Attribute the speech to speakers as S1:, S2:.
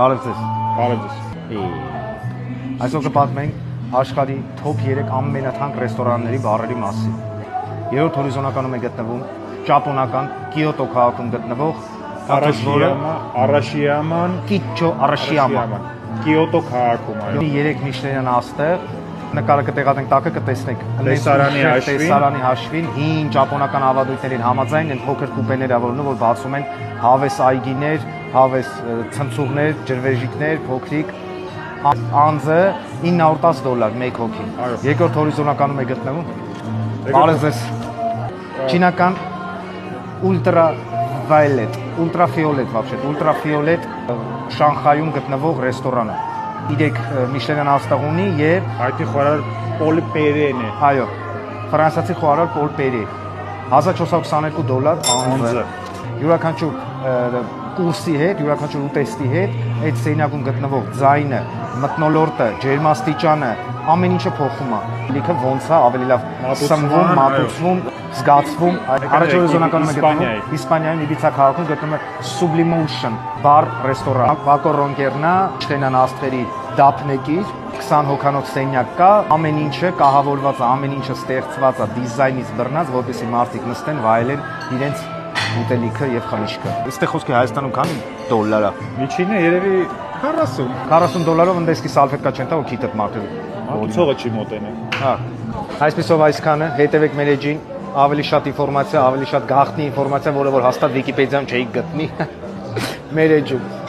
S1: Բարև ձեզ։
S2: Բարև ձեզ։
S1: Այսօր կպատմենք աշխարհի top 3 ամենաթանկ ռեստորանների բարերի մասին։ Երրորդ հորիզոնականում է գտնվում ճապոնական Կիոտո քաղաքում գտնվող
S2: Արաշիաման
S1: Կիչո Արաշիամա
S2: Կիոտո քաղաքում այո։
S1: 3 Միշլենյան աստեղ նկարը կտեղադրենք տակը կտեսնեք տեսարանի հաշվին հին ճապոնական ավանդույթներին համաձայն են փոքր կուպեներ ավելնում որ բացում են հավես այգիներ, հավես ցնցուղներ, ջրվեժիկներ, փոքրիկ անձը $910 մեկ հոգին։ Երկրորդ հորիզոնականում է գտնվում։ Բարև ձեզ։ Չինական ultraviolet вообще, ultraviolet Շանխայում գտնվող ռեստորանը։ 3 Միշլենյան աստղ ունի եւ
S2: Հայտի խորար Պոլ Պերեն է։
S1: Այո, ֆրանսիացի խորար Պոլ Պերի։ $1422 անձը։ Յուրաքանչյուր կուրսի հետ, յուրաքանչյուր ուտեստի հետ այդ սենյակում գտնվող ձայնը, մթնոլորտը, ջերմաստիճանը, ամեն ինչը փոխում է։ Լիքը ոնց է ավելի լավ սնվում, մատուցվում, զգացվում։ Առաջ հորիզոնականում է գտնվում Իսպանիայում Իբիցա քաղաքում գտնվում է Sublimation բար ռեստորան։ Վակո Ռոնկերնա, Միշլենյան աստղերի դափնեկիր, 20 հոգանոց սենյակ կա, ամեն ինչը կահավորված է, ամեն ինչը ստեղծված է դիզայնից բռնած, որպեսզի մարդիկ նստեն, վայելեն իրենց ուտելիքը եւ խմիչքը։ Այստեղ խոսքը Հայաստանում քանի դոլար է։
S2: Միջինը երևի
S1: 40 $-ով ընդեսքի սալֆետկա չեն տա ու քիթը մարդու։
S2: Մատուցողը չի մոտենա։
S1: Հա։ Այսպեսով այսքանը, հետևեք մեր էջին, ավելի շատ ինֆորմացիա, ավելի շատ գաղտնի ինֆորմացիա, որը որ հաստատ Վիկիպեդիայում չէիք գտնի։ Մեր էջում